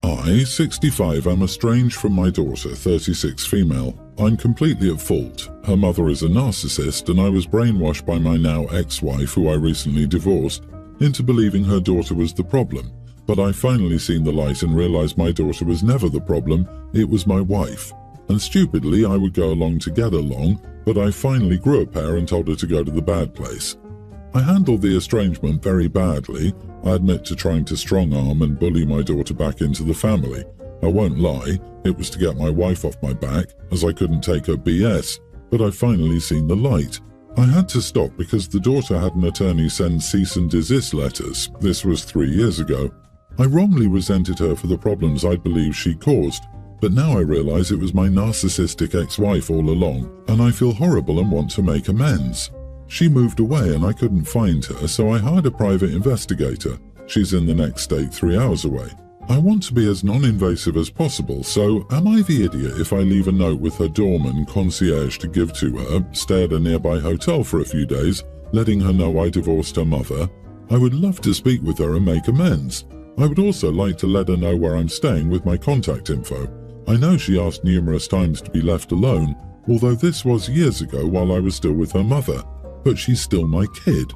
I, 65, am estranged from my daughter, 36, female. I'm completely at fault. Her mother is a narcissist, and I was brainwashed by my now ex-wife, who I recently divorced, into believing her daughter was the problem. But I finally seen the light and realized my daughter was never the problem, it was my wife. And stupidly, I would go along to get along, but I finally grew a pair and told her to go to the bad place. I handled the estrangement very badly. I admit to trying to strong-arm and bully my daughter back into the family. I won't lie, it was to get my wife off my back, as I couldn't take her BS, but I finally seen the light. I had to stop because the daughter had an attorney send cease and desist letters. This was 3 years ago. I wrongly resented her for the problems I believed she caused, but now I realize it was my narcissistic ex-wife all along, and I feel horrible and want to make amends. She moved away and I couldn't find her, so I hired a private investigator. She's in the next state 3 hours away. I want to be as non-invasive as possible, so am I the idiot if I leave a note with her doorman concierge to give to her, stay at a nearby hotel for a few days, letting her know I divorced her mother? I would love to speak with her and make amends. I would also like to let her know where I'm staying with my contact info. I know she asked numerous times to be left alone, although this was years ago while I was still with her mother, but she's still my kid.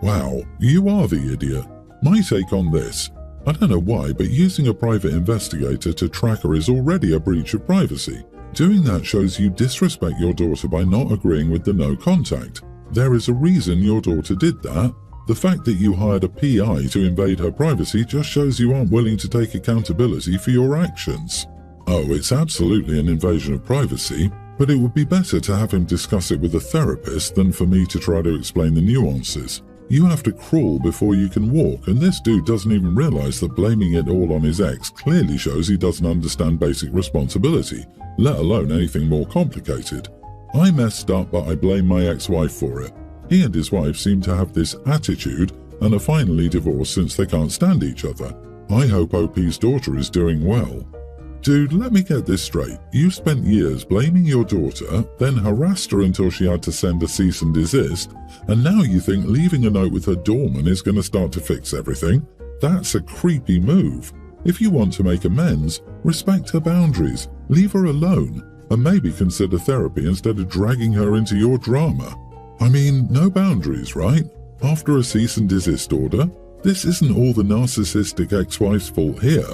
Wow, you are the idiot. My take on this: I don't know why, but using a private investigator to track her is already a breach of privacy. Doing that shows you disrespect your daughter by not agreeing with the no contact. There is a reason your daughter did that. The fact that you hired a PI to invade her privacy just shows you aren't willing to take accountability for your actions. Oh, it's absolutely an invasion of privacy, but it would be better to have him discuss it with a therapist than for me to try to explain the nuances. You have to crawl before you can walk, and this dude doesn't even realize that blaming it all on his ex clearly shows he doesn't understand basic responsibility, let alone anything more complicated. I messed up, but I blame my ex-wife for it. He and his wife seem to have this attitude and are finally divorced since they can't stand each other. I hope OP's daughter is doing well. Dude, let me get this straight. You spent years blaming your daughter, then harassed her until she had to send a cease and desist, and now you think leaving a note with her doorman is going to start to fix everything? That's a creepy move. If you want to make amends, respect her boundaries, leave her alone, and maybe consider therapy instead of dragging her into your drama. I mean, no boundaries, right? After a cease and desist order? This isn't all the narcissistic ex-wife's fault here.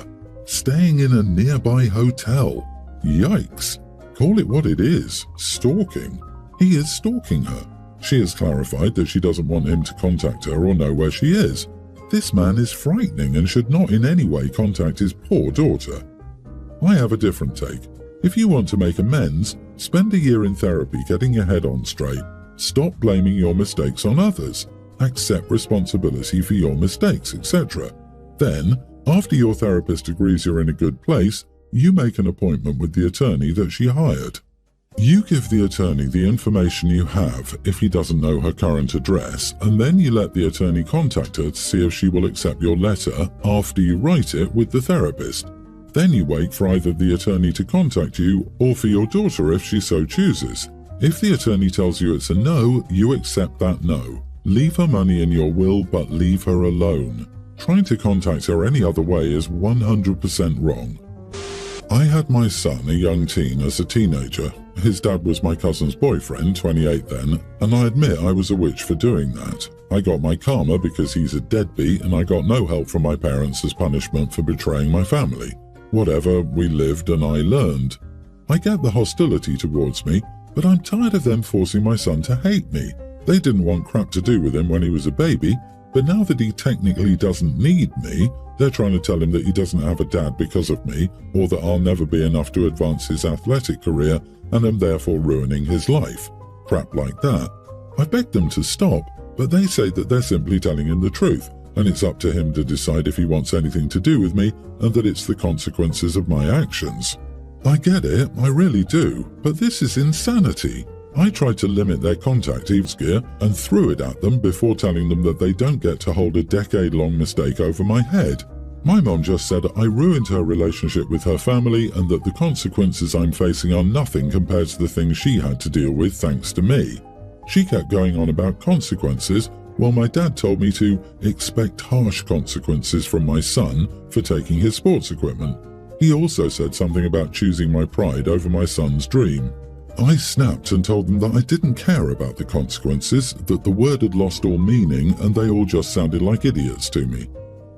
Staying in a nearby hotel. Yikes. Call it what it is. Stalking. He is stalking her. She has clarified that she doesn't want him to contact her or know where she is. This man is frightening and should not in any way contact his poor daughter. I have a different take. If you want to make amends, spend a year in therapy getting your head on straight. Stop blaming your mistakes on others. Accept responsibility for your mistakes, etc. Then, after your therapist agrees you're in a good place, you make an appointment with the attorney that she hired. You give the attorney the information you have if he doesn't know her current address, and then you let the attorney contact her to see if she will accept your letter after you write it with the therapist. Then you wait for either the attorney to contact you or for your daughter if she so chooses. If the attorney tells you it's a no, you accept that no. Leave her money in your will, but leave her alone. Trying to contact her any other way is 100% wrong. I had my son, a young teen, as a teenager. His dad was my cousin's boyfriend, 28 then, and I admit I was a witch for doing that. I got my karma because he's a deadbeat, and I got no help from my parents as punishment for betraying my family. Whatever, we lived and I learned. I get the hostility towards me, but I'm tired of them forcing my son to hate me. They didn't want crap to do with him when he was a baby, but now that he technically doesn't need me, they're trying to tell him that he doesn't have a dad because of me, or that I'll never be enough to advance his athletic career and am therefore ruining his life. Crap like that. I begged them to stop, but they say that they're simply telling him the truth, and it's up to him to decide if he wants anything to do with me, and that it's the consequences of my actions. I get it, I really do, but this is insanity. I tried to limit their contact gear and threw it at them before telling them that they don't get to hold a decade-long mistake over my head. My mom just said I ruined her relationship with her family and that the consequences I'm facing are nothing compared to the things she had to deal with thanks to me. She kept going on about consequences while my dad told me to expect harsh consequences from my son for taking his sports equipment. He also said something about choosing my pride over my son's dream. I snapped and told them that I didn't care about the consequences, that the word had lost all meaning and they all just sounded like idiots to me.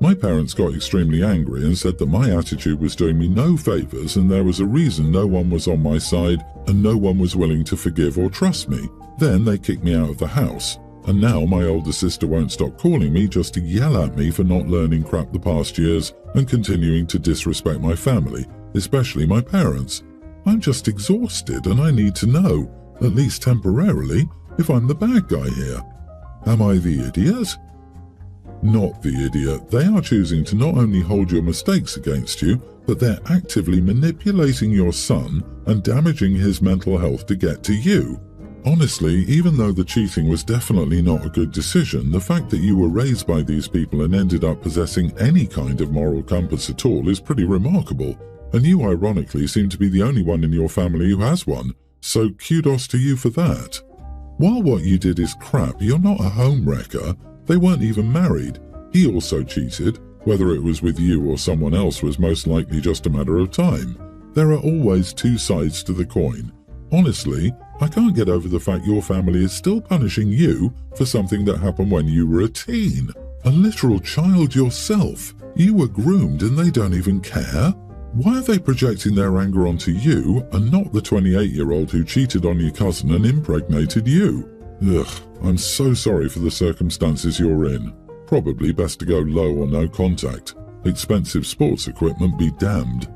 My parents got extremely angry and said that my attitude was doing me no favours and there was a reason no one was on my side and no one was willing to forgive or trust me. Then they kicked me out of the house. And now my older sister won't stop calling me just to yell at me for not learning crap the past years and continuing to disrespect my family, especially my parents. I'm just exhausted and I need to know, at least temporarily, if I'm the bad guy here. Am I the idiot? Not the idiot. They are choosing to not only hold your mistakes against you, but they're actively manipulating your son and damaging his mental health to get to you. Honestly, even though the cheating was definitely not a good decision, the fact that you were raised by these people and ended up possessing any kind of moral compass at all is pretty remarkable, and you ironically seem to be the only one in your family who has one, so kudos to you for that. While what you did is crap, you're not a homewrecker. They weren't even married. He also cheated. Whether it was with you or someone else was most likely just a matter of time. There are always two sides to the coin. Honestly, I can't get over the fact your family is still punishing you for something that happened when you were a teen. A literal child yourself. You were groomed and they don't even care? Why are they projecting their anger onto you and not the 28-year-old who cheated on your cousin and impregnated you? Ugh, I'm so sorry for the circumstances you're in. Probably best to go low or no contact. Expensive sports equipment be damned.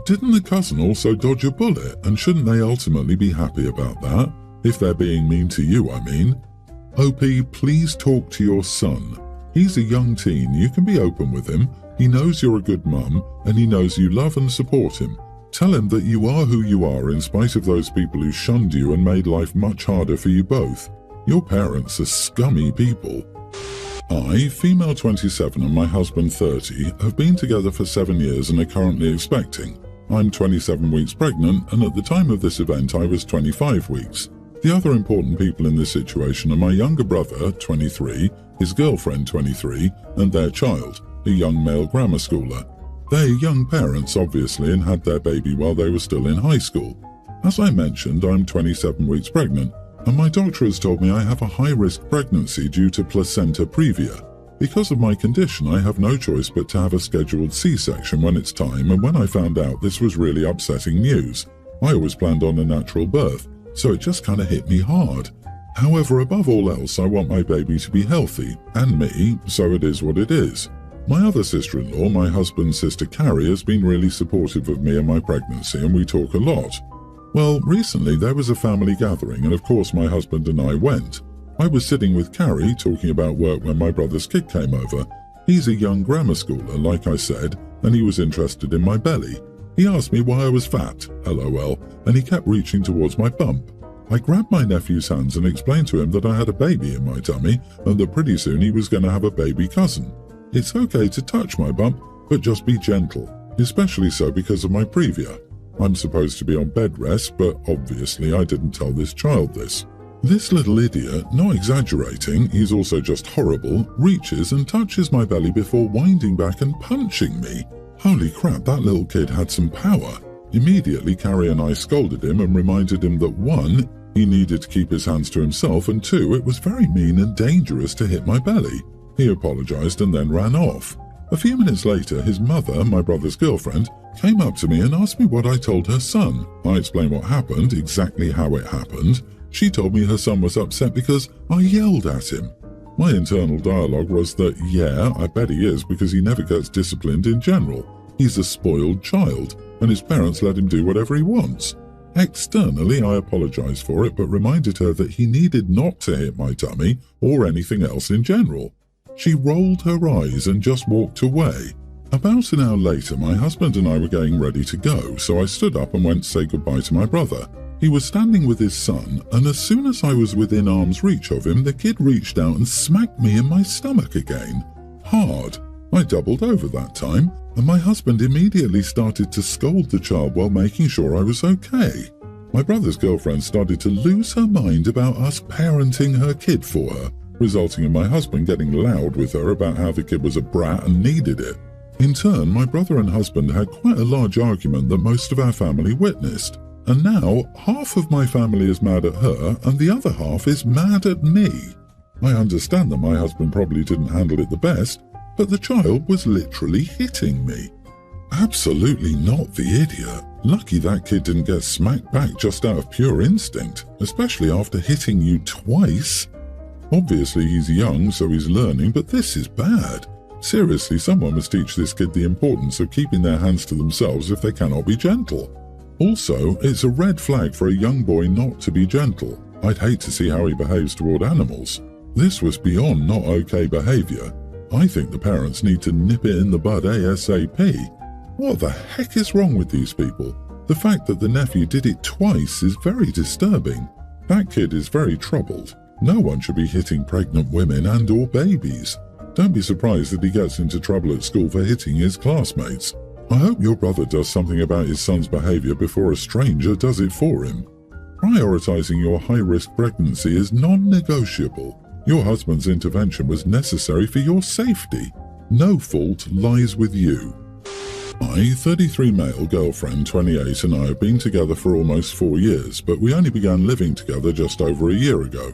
Didn't the cousin also dodge a bullet, and shouldn't they ultimately be happy about that? If they're being mean to you, I mean. OP, please talk to your son. He's a young teen, you can be open with him. He knows you're a good mum, and he knows you love and support him. Tell him that you are who you are in spite of those people who shunned you and made life much harder for you both. Your parents are scummy people. I, female 27 and my husband 30, have been together for 7 years and are currently expecting. I'm 27 weeks pregnant, and at the time of this event I was 25 weeks. The other important people in this situation are my younger brother, 23, his girlfriend, 23, and their child, a young male grammar schooler. They're young parents, obviously, and had their baby while they were still in high school. As I mentioned, I'm 27 weeks pregnant, and my doctor has told me I have a high-risk pregnancy due to placenta previa. Because of my condition, I have no choice but to have a scheduled C-section when it's time, and when I found out, this was really upsetting news. I always planned on a natural birth, so it just kind of hit me hard. However, above all else, I want my baby to be healthy, and me, so it is what it is. My other sister-in-law, my husband's sister Carrie, has been really supportive of me and my pregnancy, and we talk a lot. Well, recently there was a family gathering, and of course my husband and I went. I was sitting with Carrie talking about work when my brother's kid came over. He's a young grammar schooler, like I said, and he was interested in my belly. He asked me why I was fat, LOL, and he kept reaching towards my bump. I grabbed my nephew's hands and explained to him that I had a baby in my tummy and that pretty soon he was going to have a baby cousin. It's okay to touch my bump, but just be gentle, especially so because of my previa. I'm supposed to be on bed rest, but obviously I didn't tell this child this. This little idiot, not exaggerating, he's also just horrible, reaches and touches my belly before winding back and punching me. Holy crap, that little kid had some power. Immediately, Carrie and I scolded him and reminded him that 1, he needed to keep his hands to himself, and 2, it was very mean and dangerous to hit my belly. He apologized and then ran off. A few minutes later, his mother, my brother's girlfriend, came up to me and asked me what I told her son. I explained what happened, exactly how it happened. She told me her son was upset because I yelled at him. My internal dialogue was that, yeah, I bet he is because he never gets disciplined in general. He's a spoiled child, and his parents let him do whatever he wants. Externally, I apologized for it, but reminded her that he needed not to hit my tummy or anything else in general. She rolled her eyes and just walked away. About an hour later, my husband and I were getting ready to go, so I stood up and went to say goodbye to my brother. He was standing with his son, and as soon as I was within arm's reach of him, the kid reached out and smacked me in my stomach again. Hard. I doubled over that time, and my husband immediately started to scold the child while making sure I was okay. My brother's girlfriend started to lose her mind about us parenting her kid for her. resulting in my husband getting loud with her about how the kid was a brat and needed it. In turn, my brother and husband had quite a large argument that most of our family witnessed. And now, half of my family is mad at her and the other half is mad at me. I understand that my husband probably didn't handle it the best, but the child was literally hitting me. Absolutely not the idiot. Lucky that kid didn't get smacked back just out of pure instinct, especially after hitting you twice. Obviously he's young, so he's learning, but this is bad. Seriously, someone must teach this kid the importance of keeping their hands to themselves if they cannot be gentle. Also, it's a red flag for a young boy not to be gentle. I'd hate to see how he behaves toward animals. This was beyond not okay behavior. I think the parents need to nip it in the bud ASAP. What the heck is wrong with these people? The fact that the nephew did it twice is very disturbing. That kid is very troubled. No one should be hitting pregnant women and or babies. Don't be surprised that he gets into trouble at school for hitting his classmates. I hope your brother does something about his son's behavior before a stranger does it for him. Prioritizing your high-risk pregnancy is non-negotiable. Your husband's intervention was necessary for your safety. No fault lies with you. My 33 male girlfriend, 28, and I have been together for almost 4 years, but we only began living together just over a year ago.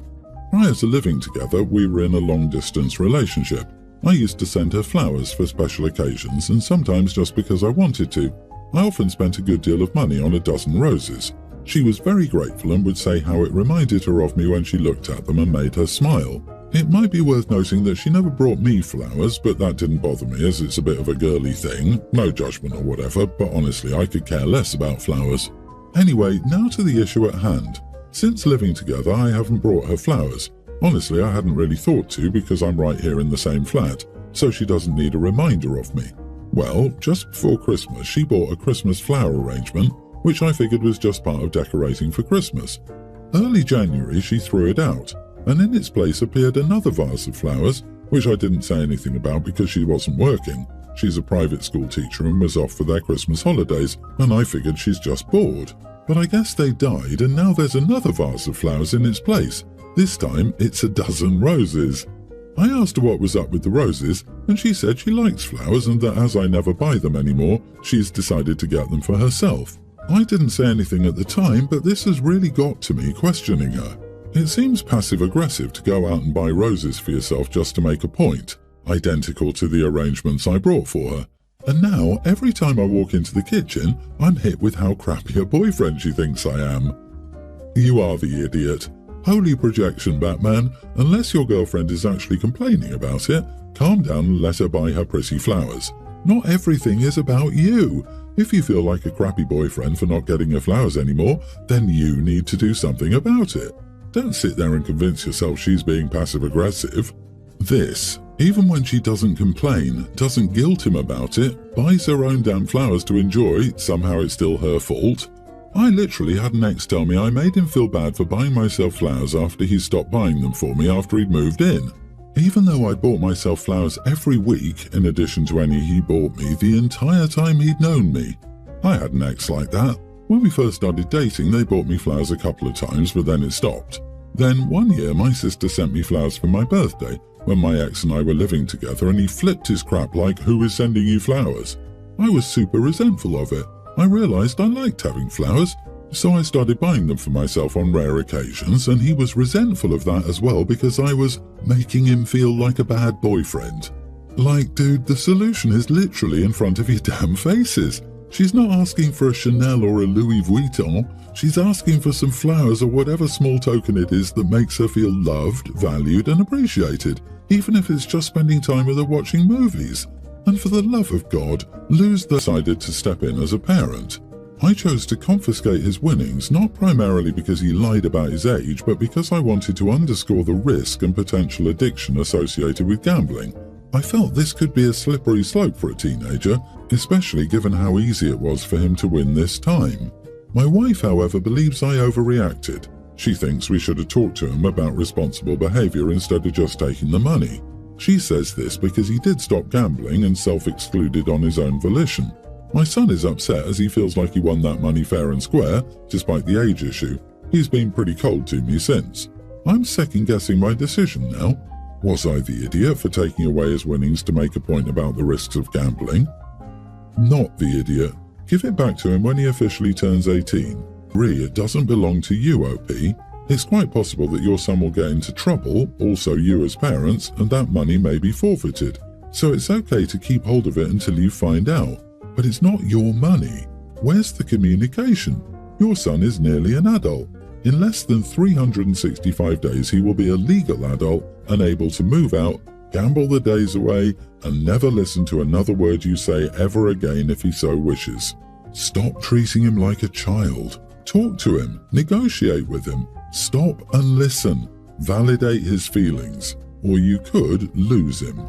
Prior to living together, we were in a long-distance relationship. I used to send her flowers for special occasions and sometimes just because I wanted to. I often spent a good deal of money on a dozen roses. She was very grateful and would say how it reminded her of me when she looked at them and made her smile. It might be worth noting that she never brought me flowers, but that didn't bother me as it's a bit of a girly thing. No judgment or whatever, but honestly I could care less about flowers. Anyway, now to the issue at hand. Since living together, I haven't brought her flowers. Honestly, I hadn't really thought to because I'm right here in the same flat, so she doesn't need a reminder of me. Well, just before Christmas, she bought a Christmas flower arrangement, which I figured was just part of decorating for Christmas. Early January, she threw it out, and in its place appeared another vase of flowers, which I didn't say anything about because she wasn't working. She's a private school teacher and was off for their Christmas holidays, and I figured she's just bored. But I guess they died, and now there's another vase of flowers in its place. This time, it's a dozen roses. I asked her what was up with the roses, and she said she likes flowers and that as I never buy them anymore, she's decided to get them for herself. I didn't say anything at the time, but this has really got to me questioning her. It seems passive-aggressive to go out and buy roses for yourself just to make a point, identical to the arrangements I brought for her. And now, every time I walk into the kitchen, I'm hit with how crappy a boyfriend she thinks I am. You are the idiot. Holy projection, Batman. Unless your girlfriend is actually complaining about it, calm down and let her buy her pretty flowers. Not everything is about you. If you feel like a crappy boyfriend for not getting her flowers anymore, then you need to do something about it. Don't sit there and convince yourself she's being passive-aggressive. This, even when she doesn't complain, doesn't guilt him about it, buys her own damn flowers to enjoy, somehow it's still her fault. I literally had an ex tell me I made him feel bad for buying myself flowers after he stopped buying them for me after he'd moved in. Even though I'd bought myself flowers every week, in addition to any he bought me the entire time he'd known me. I had an ex like that. When we first started dating, they bought me flowers a couple of times, but then it stopped. Then one year my sister sent me flowers for my birthday, when my ex and I were living together, and he flipped his crap like, "Who is sending you flowers?" I was super resentful of it. I realized I liked having flowers, so I started buying them for myself on rare occasions, and he was resentful of that as well because I was making him feel like a bad boyfriend. Like, dude, the solution is literally in front of your damn faces. She's not asking for a Chanel or a Louis Vuitton. She's asking for some flowers or whatever small token it is that makes her feel loved, valued, and appreciated, even if it's just spending time with her watching movies. And for the love of God, Lou's decided to step in as a parent. I chose to confiscate his winnings not primarily because he lied about his age, but because I wanted to underscore the risk and potential addiction associated with gambling. I felt this could be a slippery slope for a teenager, especially given how easy it was for him to win this time. My wife, however, believes I overreacted. She thinks we should have talked to him about responsible behavior instead of just taking the money. She says this because he did stop gambling and self-excluded on his own volition. My son is upset as he feels like he won that money fair and square, despite the age issue. He's been pretty cold to me since. I'm second-guessing my decision now. Was I the idiot for taking away his winnings to make a point about the risks of gambling? Not the idiot. Give it back to him when he officially turns 18. It doesn't belong to you, OP. It's quite possible that your son will get into trouble, also you as parents, and that money may be forfeited. So it's okay to keep hold of it until you find out. But it's not your money. Where's the communication? Your son is nearly an adult. In less than 365 days he will be a legal adult and able to move out, gamble the days away, and never listen to another word you say ever again if he so wishes. Stop treating him like a child. Talk to him, negotiate with him, stop and listen, validate his feelings, or you could lose him.